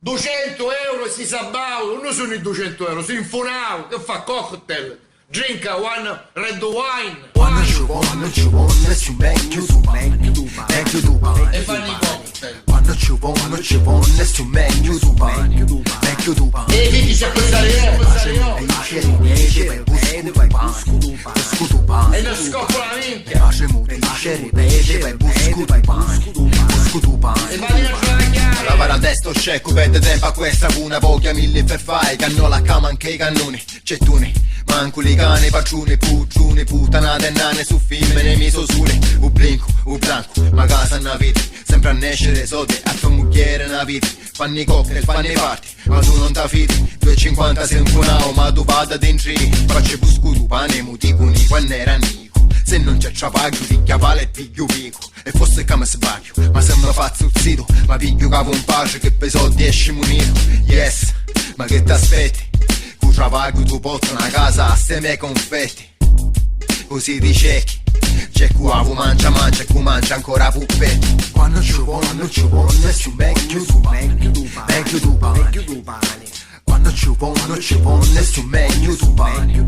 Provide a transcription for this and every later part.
200 euro si sabau, non sono i 200 euro, si infunau, che fa cocktail, drink one red wine. Quando ci vuole, si meglio tu pani, E fanno i cocktail. Quando ci vuole, si meglio tu pani, E chi c'è questa io? E non scopo la minchia. E vai a travagliare. Lavare a destra c'è cupette tempo a questa una voglia mille per fare cannola cama anche i cannoni cettuni manco li cani paciuni pucciuni puttanate e nane su film ne miso sole u blinco u blanco ma casa na vita sempre a nascere sode a tua mugliere na vita fanno i cocktail fanno i party ma tu non t'affitti 2,50 sei un funao ma tu vada dentro faccio busco tu pane muticuni quando era nico se non c'è trapaglio picchia pale e piglio pico e forse che mi sbaglio ma se mi faccio il sito ma piglio capo un pace che per soldi esci munito yes ma che t'aspetti cu trapaglio tu porti una casa a ste me confetti così ti cecchi c'è qua mangia e cu mangia ancora puppetti Quando ci vuole, si meglio tu pani, Quando ci vuole, si meglio tu pani,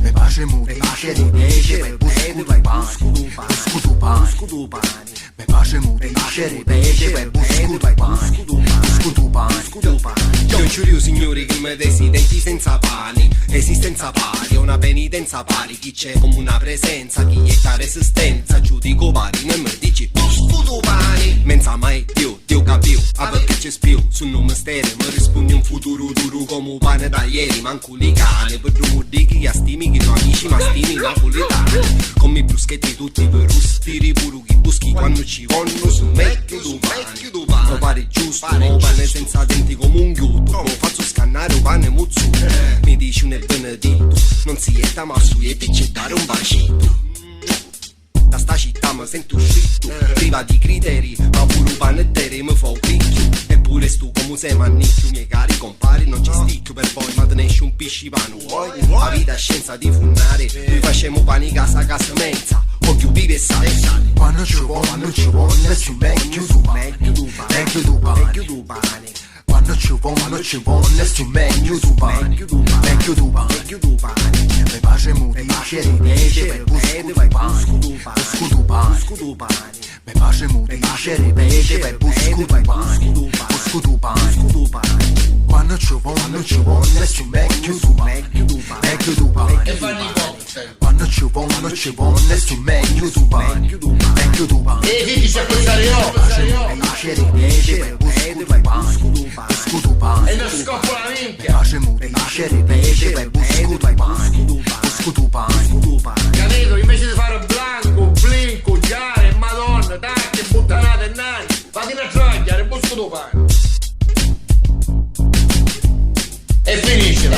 Mi piace molto per busco tu pani, Mi piace molto per busco tu pani. Io giuro signori che mi desidenti senza pani Esistenza pari, è una penitenza pari Chi c'è come una presenza, chi è la resistenza Giudico pari, non mi dici scudo pani Menza mai Dio capiu, a perché c'è spiù Su un mistero mi rispondi un futuro duro come un pane da ieri Manco li cane, per rumor di chi stimi Chi tuoi amici ma stimi napoletani Come i bruschetti tutti per rustiri puro chi buschi quando ci vanno su meglio tu pani Lo pare giusto, un pane senza denti come un ghiotto Lo faccio scannare un pane muzzu Mi dici un benedetto Non si è ma su e picce dare un bacetto Da sta città mi sento uscito Priva di criteri ma pure un panettere mi fa un picchio Eppure stu come sei mannicchio Miei cari compari non ci sticchio Per poi ma te ne esce un piscivano La vita è scienza di funare Noi facciamo pani casa mensa O più vive e sale Quando ci vuole, si meglio tu pani, Quando ci vuole, si meglio tu pani, Mi piace molto per busco tu pani, Mi piace molto per busco tu pani, Quando ci vuole, si meglio tu pani, E fanno i cocktail. Quando ci vuole, si meglio tu pani, E chi c'è questa io? E non scopo la Mi minchia. piace molto per busco tu pani, Capito? Invece di fare blanco, blinco, chiare, madonna, tacche, buttanate e nani Fatti a travagliare, busco tu pane. E finiscila.